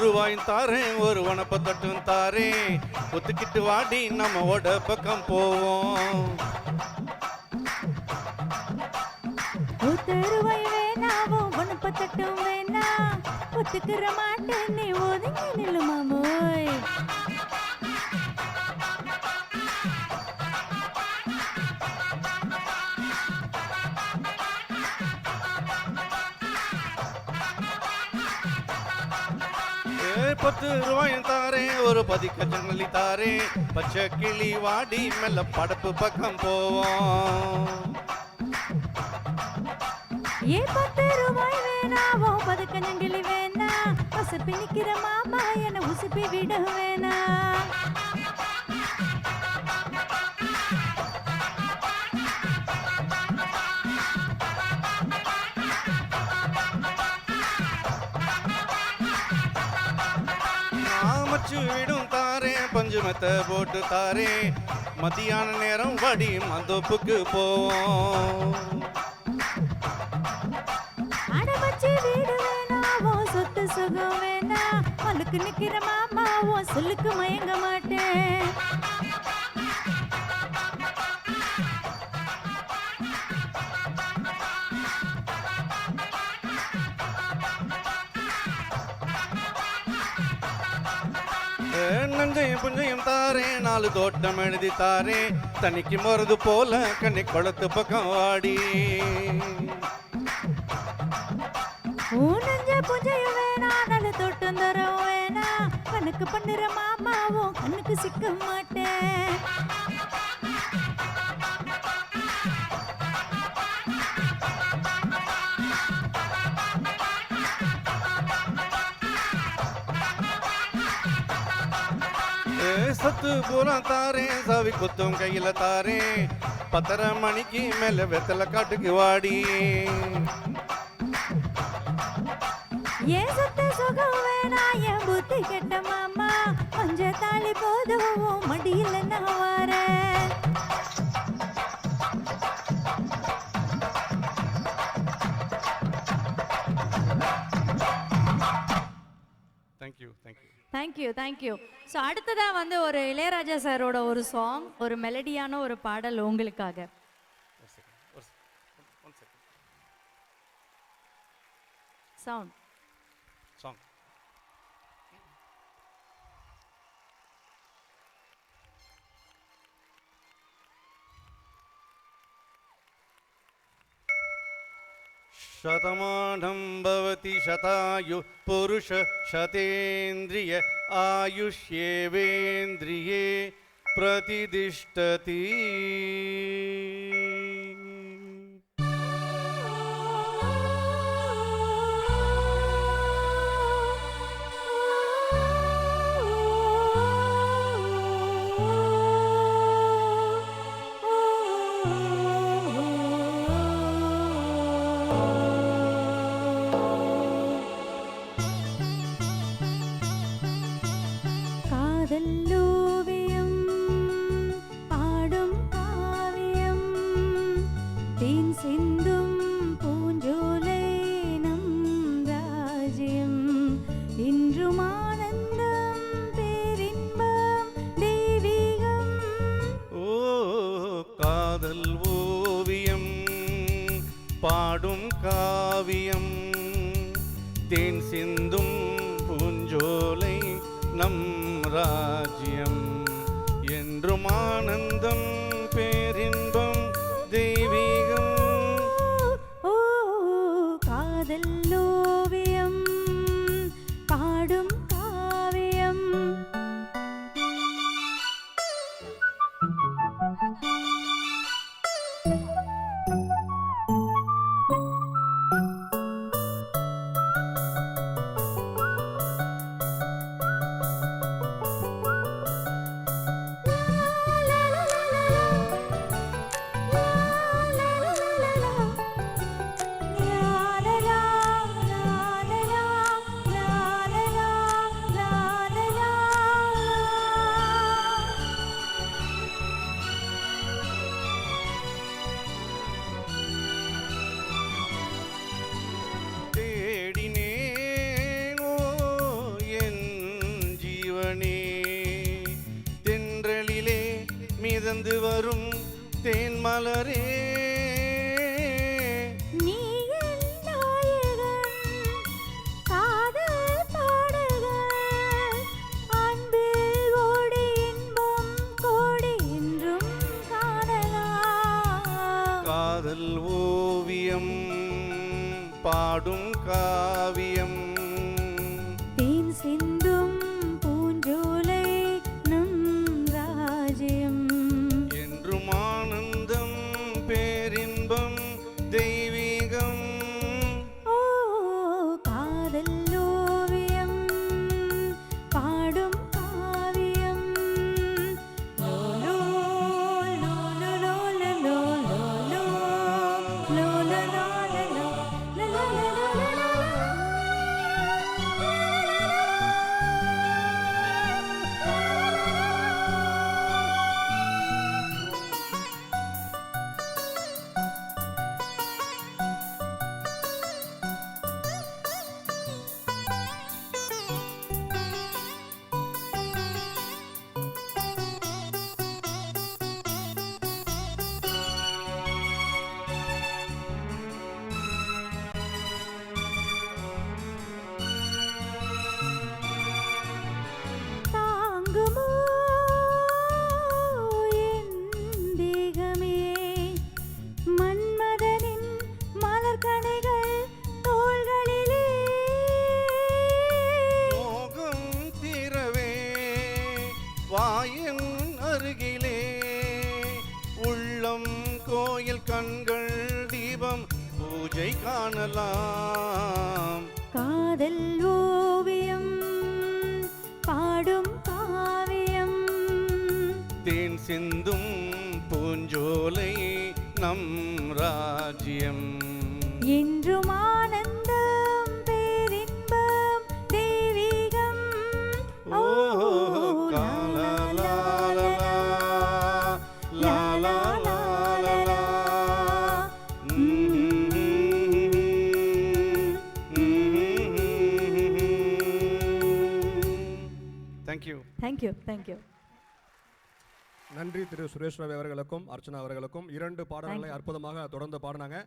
ரூபாயும் தாரேன் ஒரு வனப்ப தட்டும் தாரேன் ஒத்துக்கிட்டு வாடி நம்ம ஓட பக்கம் போவோம். ரூபாய் வேணாவோ வனப்ப தட்டும் வேணா ஒத்துக்கிற மாட்டேன் நீ ஒதுங்கி நில்லு மாமோய். ₹10 தாரேன் ஒரு பதிக்க ஜன்னலி தாரேன் பச்சை கிளி வாடி மெல்ல படப்பு பக்கம் போவோம். ₹10 வேணாவோ பதுக்க ஜங்கிலி வேணா பசுப்பி நிக்கிற மாமா என உசுப்பி விட வேணா. விடும் தாரேன் பஞ்சுமத்தை போட்டு தாரேன் மத்தியான நேரம் வடி மந்தோப்புக்கு போவோம். அடமச்சி வீடு வேணாவோ சொத்து சுகம் வேணா மலுக்கு நிக்கிற மாமாவோ சொல்லுக்கு மயங்க மாட்டேன். நஞ்சையும் புஞ்சையும் தாரேன் 4 தோட்டம் எழுதி தாரேன் தனிக்கு மருது போல கண்ணி குளத்து பக்கம் வாடி. நஞ்ச புஞ்சையும் வேணா 4 தோட்டம் தரம் வேணா கண்ணுக்கு பண்ணுற மாமாவோ கண்ணுக்கு சிக்க மாட்டேன். சத்து பூரா தாரேன் சாவி குத்தும் கையில தாரேன் 10:30 மணிக்கு மேல வெத்தலை காட்டுக்கு வாடி. ஏன் சத்து சுகம் வேணா என் புத்தி கெட்ட மாமா கொஞ்ச தாலி போதும் மடியில் நான் வரேன். Thank you thank you. ஸோ அடுத்ததாக வந்து ஒரு இளையராஜா சாரோட ஒரு சாங், ஒரு மெலடியான ஒரு பாடல் உங்களுக்காக. சவுண்ட் சாங் शतमानं भवति शतायुः पुरुष शतेन्द्रिय आयुष्येवेन्द्रिये प्रतिष्ठति. காதல்லோவியம் பாடும் காவியம் தேன் சிந்தும் பூஞ்சோலை நம் ராஜ்யம் இன்றும் ஆனந்தம் பேரின்பம் தெய்வீகம். ஓ காதல் ஓவியம் பாடும் காவியம் தேன் சிந்தும் பூஞ்சோலை நம் ராஜ்யம் என்றும் ஆனந்தம் பேரின்பம் தெய்வீகம். ஓ காதல்லோவியம் பாடும் காவியம். La la la la மலரே நீ என் நாயகன் காதல் பாடுகள் அன்பில் ஓடி இன்பம் கோடி என்றும் காணலாம் காதல் ஓவியம் பாடும் காவியம் தேன் சிந்தும் பூஞ்சோலை நம் ராஜ்யம் என்றும் ஆனந்தம் பேரின்பம் தெய்வீகம் ஓ காதல் ஓவியம் பாடும் காவியம் லோலோ லோலோ லோலோ லோலோ லோலோ லோலோ தாங்குமோ என் தேகமே மன்மதனின் மலர்கணைகள் தோள்களிலே மோகம் தீரவே வாயின் அருகிலே உள்ளம் கோயில் கண்கள் தீபம் பூஜை காணலாம் காதல் ஓவியம் பாடும் காவியம் தேன் சிந்தும் பூஞ்சோலை நம் ராஜ்யம் என்றும் ஆனந்தம் பேரின்பம் தெய்வீகம் ஓ லா லா லா லா லா லா லா லா. Thank you. தேங்க்யூ தேங்க்யூ நன்றி திரு சுரேஷ் ரவி அவர்களுக்கும் அர்ச்சனா அவர்களுக்கும் 2 பாடல்களை அற்புதமாக தொடர்ந்து பாடினாங்க.